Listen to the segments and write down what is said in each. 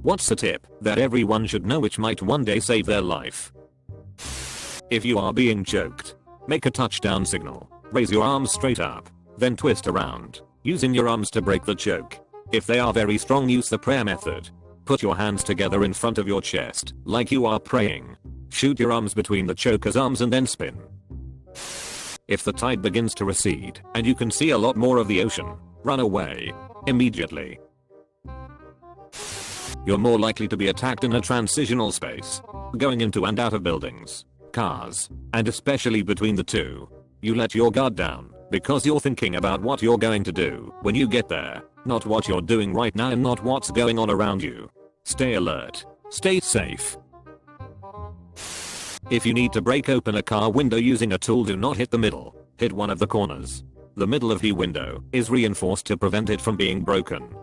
What's a tip that everyone should know which might one day save their life? If you are being choked, make a touchdown signal. Raise your arms straight up, then twist around, using your arms to break the choke. If they are very strong, use the prayer method. Put your hands together in front of your chest, like you are praying. Shoot your arms between the choker's arms and then spin. If the tide begins to recede and you can see a lot more of the ocean, run away immediately. You're more likely to be attacked in a transitional space, going into and out of buildings, cars, and especially between the two. You let your guard down because you're thinking about what you're going to do when you get there, not what you're doing right now and not what's going on around you. Stay alert. Stay safe. If you need to break open a car window using a tool, do not hit the middle. Hit one of the corners. The middle of the window is reinforced to prevent it from being broken.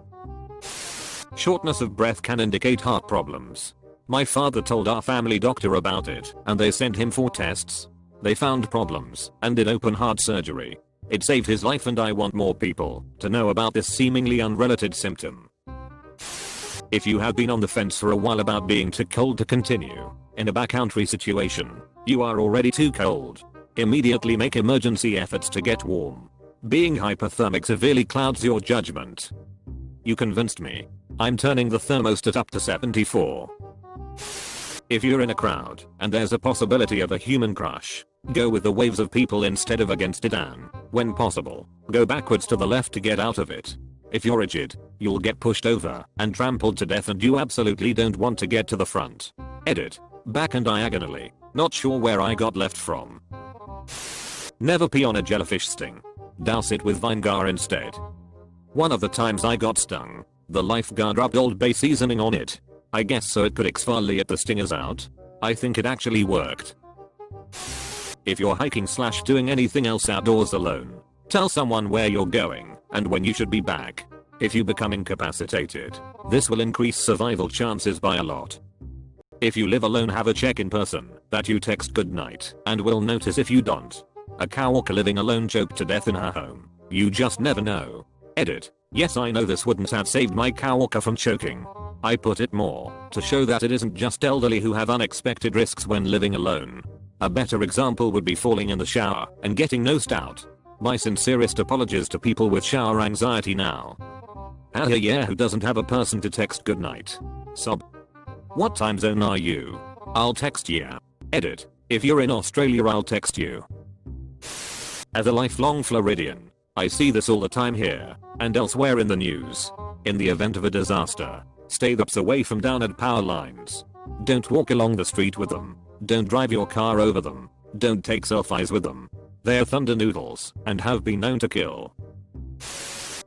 Shortness of breath can indicate heart problems. My father told our family doctor about it and they sent him for tests. They found problems and did open heart surgery. It saved his life, and I want more people to know about this seemingly unrelated symptom. If you have been on the fence for a while about being too cold to continue in a backcountry situation, you are already too cold. Immediately make emergency efforts to get warm. Being hypothermic severely clouds your judgment. You convinced me. I'm turning the thermostat up to 74. If you're in a crowd and there's a possibility of a human crush, go with the waves of people instead of against it, and, when possible, go backwards to the left to get out of it. If you're rigid, you'll get pushed over and trampled to death, and you absolutely don't want to get to the front. Edit. Back and diagonally. Not sure where I got left from. Never pee on a jellyfish sting. Douse it with vinegar instead. One of the times I got stung, the lifeguard rubbed Old Bay seasoning on it. I guess so it could exfoliate the stingers out. I think it actually worked. If you're hiking / doing anything else outdoors alone, tell someone where you're going and when you should be back. If you become incapacitated, this will increase survival chances by a lot. If you live alone, have a check-in person that you text goodnight and will notice if you don't. A coworker living alone choked to death in her home. You just never know. Edit. Yes, I know this wouldn't have saved my coworker from choking. I put it more to show that it isn't just elderly who have unexpected risks when living alone. A better example would be falling in the shower and getting nosed out. My sincerest apologies to people with shower anxiety now. Yeah, who doesn't have a person to text goodnight? Sob. What time zone are you? I'll text ya. Edit. If you're in Australia, I'll text you. As a lifelong Floridian, I see this all the time here and elsewhere in the news. In the event of a disaster, stay the away from downed power lines. Don't walk along the street with them. Don't drive your car over them. Don't take selfies with them. They're thunder noodles and have been known to kill.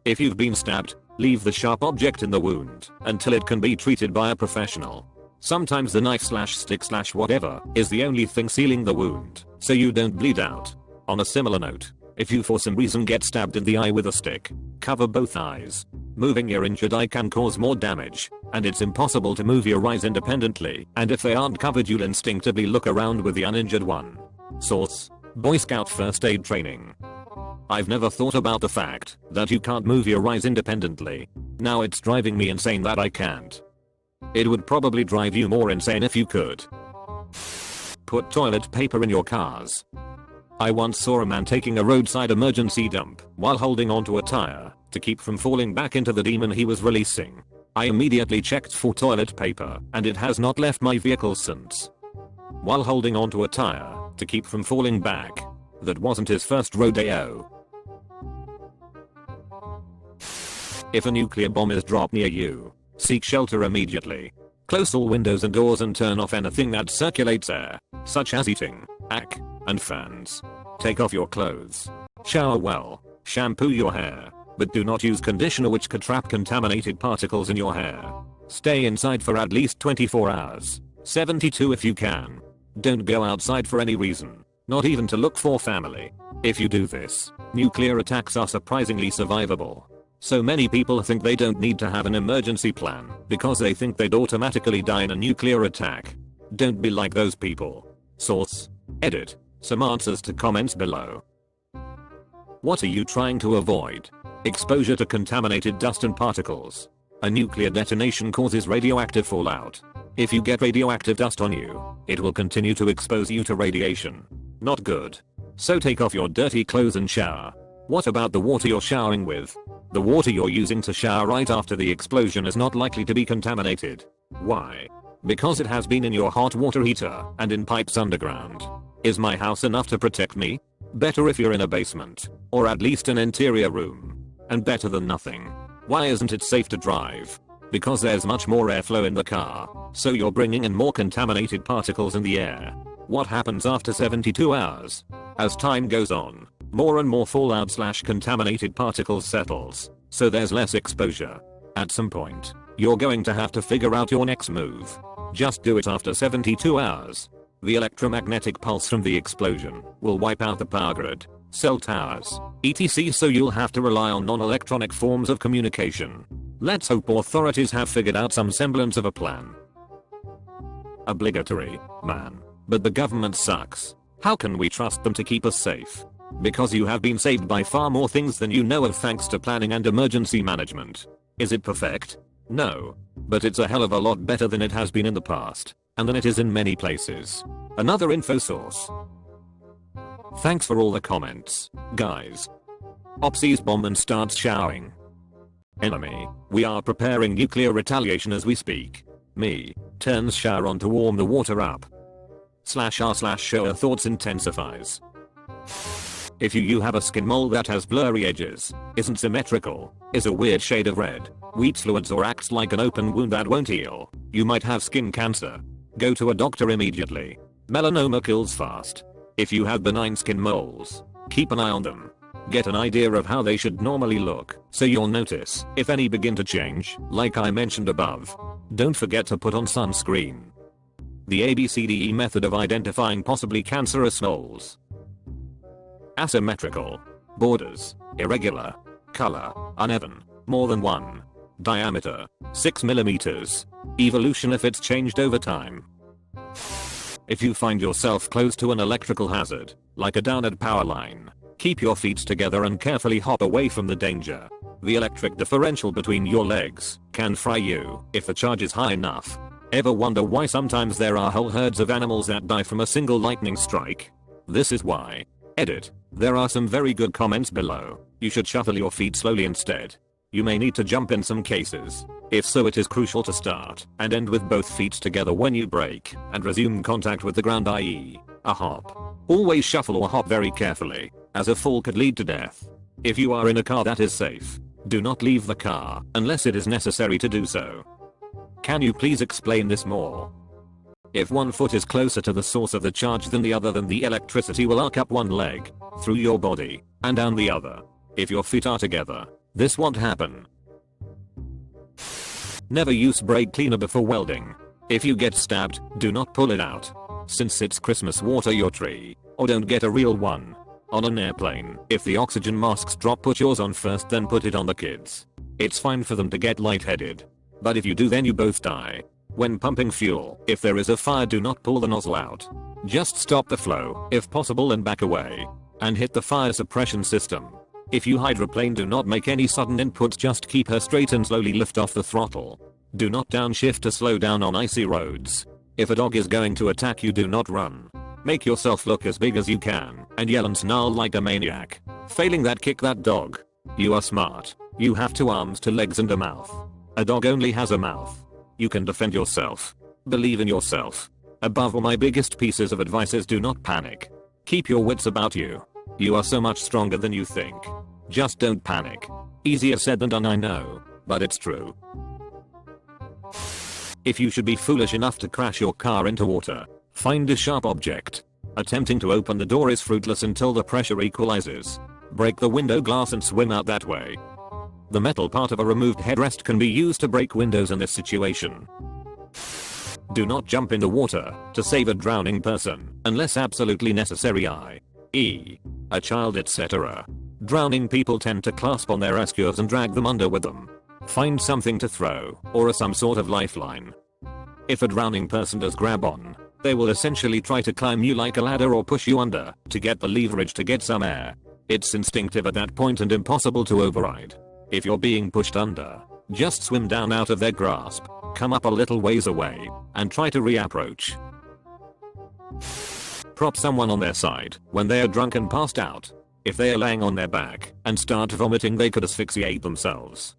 If you've been stabbed, leave the sharp object in the wound until it can be treated by a professional. Sometimes the knife / stick / whatever is the only thing sealing the wound, so you don't bleed out. On a similar note, if you for some reason get stabbed in the eye with a stick, cover both eyes. Moving your injured eye can cause more damage, and it's impossible to move your eyes independently, and if they aren't covered, you'll instinctively look around with the uninjured one. Source: Boy Scout First Aid Training. I've never thought about the fact that you can't move your eyes independently. Now it's driving me insane that I can't. It would probably drive you more insane if you could. Put toilet paper in your cars. I once saw a man taking a roadside emergency dump while holding onto a tire to keep from falling back into the demon he was releasing. I immediately checked for toilet paper, and it has not left my vehicle since. While holding onto a tire to keep from falling back. That wasn't his first rodeo. If a nuclear bomb is dropped near you, seek shelter immediately. Close all windows and doors and turn off anything that circulates air, such as heating, AC, and fans. Take off your clothes. Shower well. Shampoo your hair, but do not use conditioner which could trap contaminated particles in your hair. Stay inside for at least 24 hours. 72 if you can. Don't go outside for any reason, not even to look for family. If you do this, nuclear attacks are surprisingly survivable. So many people think they don't need to have an emergency plan because they think they'd automatically die in a nuclear attack. Don't be like those people. Source: Edit. Some answers to comments below. What are you trying to avoid? Exposure to contaminated dust and particles. A nuclear detonation causes radioactive fallout. If you get radioactive dust on you, it will continue to expose you to radiation. Not good. So take off your dirty clothes and shower. What about the water you're showering with? The water you're using to shower right after the explosion is not likely to be contaminated. Why? Because it has been in your hot water heater and in pipes underground. Is my house enough to protect me? Better if you're in a basement, or at least an interior room. And better than nothing. Why isn't it safe to drive? Because there's much more airflow in the car, so you're bringing in more contaminated particles in the air. What happens after 72 hours? As time goes on, more and more fallout/contaminated particles settles, so there's less exposure. At some point, you're going to have to figure out your next move. Just do it after 72 hours. The electromagnetic pulse from the explosion will wipe out the power grid, cell towers, etc., so you'll have to rely on non-electronic forms of communication. Let's hope authorities have figured out some semblance of a plan. Obligatory, man. But the government sucks. How can we trust them to keep us safe? Because you have been saved by far more things than you know of thanks to planning and emergency management. Is it perfect? No. But it's a hell of a lot better than it has been in the past, and than it is in many places. Another info source. Thanks for all the comments, guys. Opsies bomb and starts showering. Enemy, we are preparing nuclear retaliation as we speak. Me, turns shower on to warm the water up. /r/shower thoughts intensifies. If you have a skin mole that has blurry edges, isn't symmetrical, is a weird shade of red, weeps fluids or acts like an open wound that won't heal, you might have skin cancer. Go to a doctor immediately. Melanoma kills fast. If you have benign skin moles, keep an eye on them. Get an idea of how they should normally look, so you'll notice if any begin to change, like I mentioned above. Don't forget to put on sunscreen. The ABCDE method of identifying possibly cancerous moles. Asymmetrical. Borders. Irregular. Color. Uneven. More than one. Diameter. 6 millimeters. Evolution if it's changed over time. If you find yourself close to an electrical hazard, like a downed power line, keep your feet together and carefully hop away from the danger. The electric differential between your legs can fry you if the charge is high enough. Ever wonder why sometimes there are whole herds of animals that die from a single lightning strike? This is why. Edit. There are some very good comments below. You should shuffle your feet slowly instead. You may need to jump in some cases. If so, it is crucial to start and end with both feet together when you break and resume contact with the ground, i.e., a hop. Always shuffle or hop very carefully, as a fall could lead to death. If you are in a car that is safe, do not leave the car unless it is necessary to do so. Can you please explain this more? If one foot is closer to the source of the charge than the other, then the electricity will arc up one leg, through your body, and down the other. If your feet are together, this won't happen. Never use brake cleaner before welding. If you get stabbed, do not pull it out. Since it's Christmas, water your tree, or don't get a real one. On an airplane, if the oxygen masks drop, put yours on first, then put it on the kids. It's fine for them to get lightheaded. But if you do, then you both die. When pumping fuel, if there is a fire, do not pull the nozzle out. Just stop the flow, if possible, and back away. And hit the fire suppression system. If you hydroplane, do not make any sudden inputs, just keep her straight and slowly lift off the throttle. Do not downshift to slow down on icy roads. If a dog is going to attack you, do not run. Make yourself look as big as you can, and yell and snarl like a maniac. Failing that, kick that dog. You are smart. You have 2 arms, 2 legs, and a mouth. A dog only has a mouth. You can defend yourself. Believe in yourself. Above all, my biggest pieces of advice is do not panic. Keep your wits about you. You are so much stronger than you think. Just don't panic. Easier said than done, I know, but it's true. If you should be foolish enough to crash your car into water, find a sharp object. Attempting to open the door is fruitless until the pressure equalizes. Break the window glass and swim out that way. The metal part of a removed headrest can be used to break windows in this situation. Do not jump in the water to save a drowning person unless absolutely necessary, i.e., a child, etc. Drowning people tend to clasp on their rescuers and drag them under with them. Find something to throw or some sort of lifeline. If a drowning person does grab on, they will essentially try to climb you like a ladder or push you under to get the leverage to get some air. It's instinctive at that point and impossible to override. If you're being pushed under, Just swim down out of their grasp, come up a little ways away, and try to reapproach. Prop someone on their side when they are drunk and passed out. If they are laying on their back and start vomiting, they could asphyxiate themselves.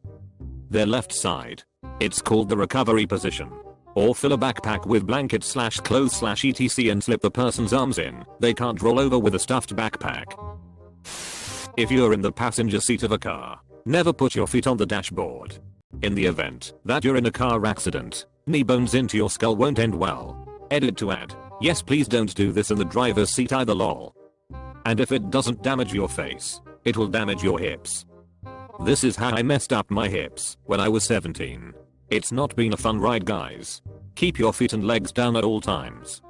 Their left side. It's called the recovery position. Or fill a backpack with blankets/clothes/etc and slip the person's arms in. They can't roll over with a stuffed backpack. If you're in the passenger seat of a car, never put your feet on the dashboard. In the event that you're in a car accident, knee bones into your skull won't end well. Edit to add, yes please don't do this in the driver's seat either lol. And if it doesn't damage your face, it will damage your hips. This is how I messed up my hips when I was 17. It's not been a fun ride guys. Keep your feet and legs down at all times.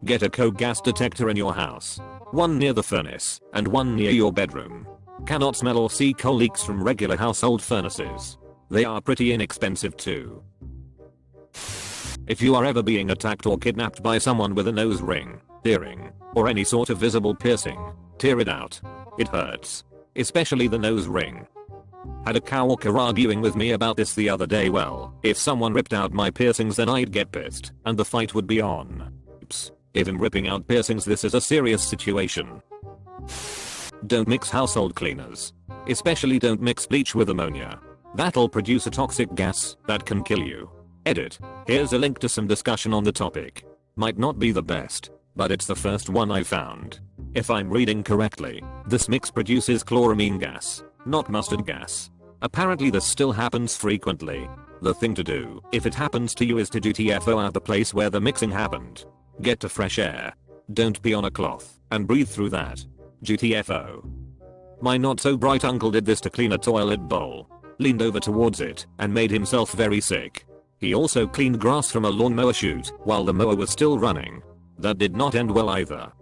Get a coke gas detector in your house. One near the furnace and one near your bedroom. Cannot smell or see coal leaks from regular household furnaces. They are pretty inexpensive too. If you are ever being attacked or kidnapped by someone with a nose ring, earring, or any sort of visible piercing, tear it out. It hurts. Especially the nose ring. Had a coworker arguing with me about this the other day. Well, if someone ripped out my piercings then I'd get pissed and the fight would be on. Oops. Even ripping out piercings, this is a serious situation. Don't mix household cleaners. Especially don't mix bleach with ammonia. That'll produce a toxic gas that can kill you. Edit. Here's a link to some discussion on the topic. Might not be the best, but it's the first one I found. If I'm reading correctly, this mix produces chloramine gas, not mustard gas. Apparently this still happens frequently. The thing to do, if it happens to you, is to GTFO out the place where the mixing happened. Get to fresh air. Don't pee on a cloth and breathe through that. GTFO. My not so bright uncle did this to clean a toilet bowl. Leaned over towards it and made himself very sick. He also cleaned grass from a lawnmower chute while the mower was still running. That did not end well either.